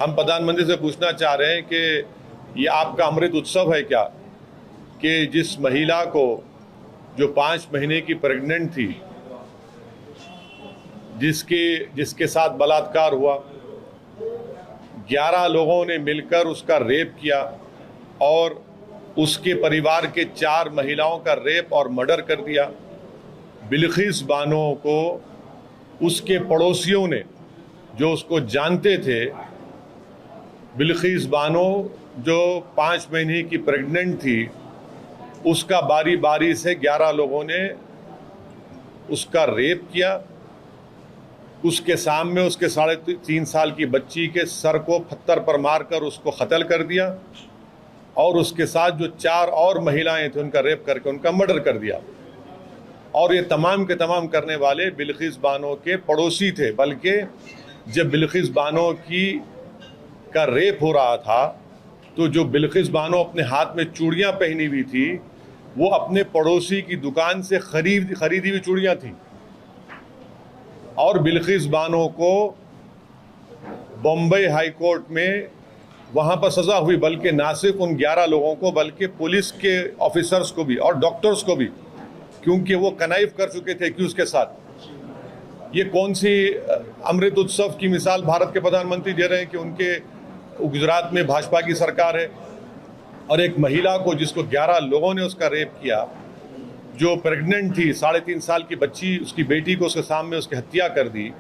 हम प्रधानमंत्री से पूछना चाह रहे हैं कि ये आपका अमृत उत्सव है क्या, कि जिस महिला को जो 5 महीने की प्रेग्नेंट थी, जिसके साथ बलात्कार हुआ, 11 लोगों ने मिलकर उसका रेप किया और उसके परिवार के 4 महिलाओं का रेप और मर्डर कर दिया। बिल्किस बानो को उसके पड़ोसियों ने, जो उसको जानते थे, बिल्किस बानो जो 5 महीने की प्रेग्नेंट थी, उसका बारी बारी से 11 लोगों ने उसका रेप किया। उसके सामने उसके 3.5 साल की बच्ची के सर को पत्थर पर मारकर उसको कत्ल कर दिया और उसके साथ जो 4 और महिलाएं थी उनका रेप करके उनका मर्डर कर दिया। और ये तमाम के तमाम करने वाले बिल्किस बानो के पड़ोसी थे। बल्कि जब बिल्किस बानो का रेप हो रहा था तो जो बिल्किस बानो अपने हाथ में चूड़ियां पहनी हुई थी वो अपने पड़ोसी की दुकान से खरीदी हुई चूड़ियां थी। और बिल्किस बानो को बॉम्बे हाई कोर्ट में वहां पर सजा हुई, बल्कि ना सिर्फ उन 11 लोगों को बल्कि पुलिस के ऑफिसर्स को भी और डॉक्टर्स को भी, क्योंकि वो कनाइफ कर चुके थे एक्यूज के साथ। ये कौन सी अमृत उत्सव की मिसाल भारत के प्रधानमंत्री दे रहे हैं कि उनके गुजरात में भाजपा की सरकार है और एक महिला को, जिसको 11 लोगों ने उसका रेप किया, जो प्रेग्नेंट थी, 3.5 साल की बच्ची, उसकी बेटी को उसके सामने उसकी हत्या कर दी,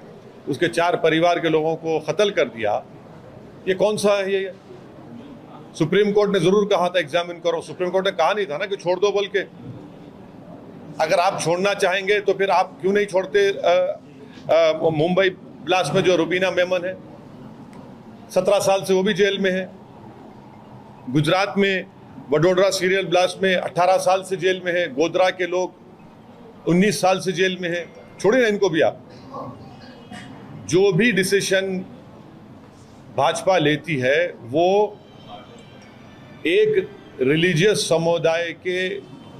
उसके 4 परिवार के लोगों को कत्ल कर दिया। ये कौन सा है? ये सुप्रीम कोर्ट ने जरूर कहा था एग्जामिन करो। सुप्रीम कोर्ट ने कहा नहीं था ना कि छोड़ दो बोल के। अगर आप छोड़ना चाहेंगे तो फिर आप क्यों नहीं छोड़ते मुंबई ब्लास्ट में जो रुबीना मेमन है, 17 साल से वो भी जेल में है। गुजरात में वडोदरा सीरियल ब्लास्ट में 18 साल से जेल में है। गोधरा के लोग 19 साल से जेल में है। छोड़िए ना इनको भी आप। जो भी डिसीजन भाजपा लेती है वो एक रिलीजियस समुदाय के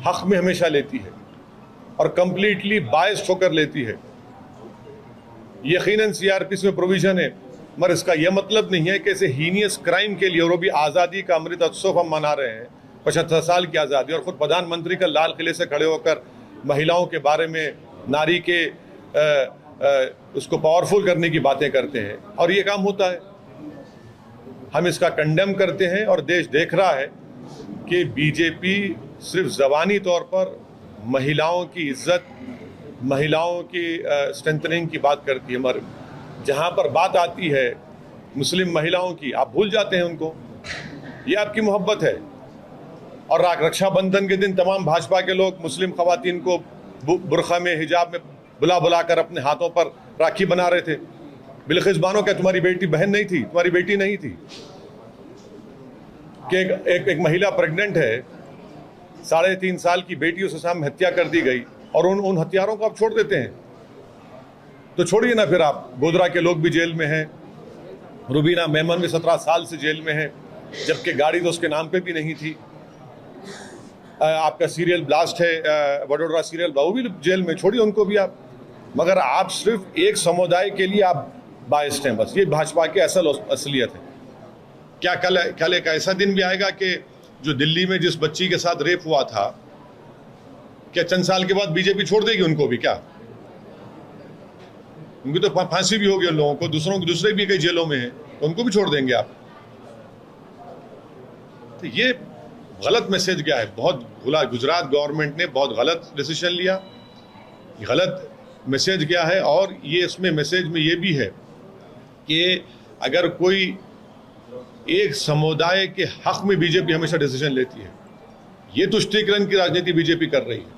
हक में हमेशा लेती है और कंप्लीटली बायस्ड होकर लेती है। यकीनन सीआरपीसी में प्रोविजन है, मगर इसका यह मतलब नहीं है कि ऐसे हीनियस क्राइम के लिए, और वो भी आज़ादी का अमृत उत्सव हम मना रहे हैं, 75 साल की आज़ादी, और खुद प्रधानमंत्री का लाल किले से खड़े होकर महिलाओं के बारे में, नारी के उसको पावरफुल करने की बातें करते हैं, और ये काम होता है। हम इसका कंडेम करते हैं और देश देख रहा है कि बीजेपी सिर्फ ज़बानी तौर पर महिलाओं की इज्जत, महिलाओं की स्ट्रेंथनिंग की बात करती है, मगर जहाँ पर बात आती है मुस्लिम महिलाओं की, आप भूल जाते हैं उनको। ये आपकी मोहब्बत है। और रक्षाबंधन के दिन तमाम भाजपा के लोग मुस्लिम खवातीन को बुरखा में, हिजाब में बुला कर अपने हाथों पर राखी बना रहे थे। बिल्किस बानो क्या तुम्हारी बेटी बहन नहीं थी? तुम्हारी बेटी नहीं थी कि एक महिला प्रेग्नेंट है, 3.5 साल की बेटी, उसके सामने हत्या कर दी गई और उन हत्यारों को आप छोड़ देते हैं। तो छोड़िए ना फिर आप। गोधरा के लोग भी जेल में हैं, रुबीना मेमन भी 17 साल से जेल में है, जबकि गाड़ी तो उसके नाम पे भी नहीं थी। आपका सीरियल ब्लास्ट है, वडोदरा सीरियल, वो भी जेल में, छोड़िए उनको भी आप। मगर आप सिर्फ एक समुदाय के लिए आप बायस्ड हैं, बस। ये भाजपा की असलियत है। क्या कल एक ऐसा दिन भी आएगा कि जो दिल्ली में जिस बच्ची के साथ रेप हुआ था, क्या चंद साल के बाद बीजेपी छोड़ देगी उनको भी? क्या उनकी तो फांसी भी होगी उन लोगों को, दूसरे भी कई जेलों में हैं, तो उनको भी छोड़ देंगे आप? तो ये गलत मैसेज गया है। बहुत गुजरात गवर्नमेंट ने बहुत गलत डिसीजन लिया, गलत मैसेज गया है। और ये इसमें मैसेज में ये भी है कि अगर कोई एक समुदाय के हक में बीजेपी हमेशा डिसीजन लेती है, ये तुष्टीकरण की राजनीति बीजेपी कर रही है।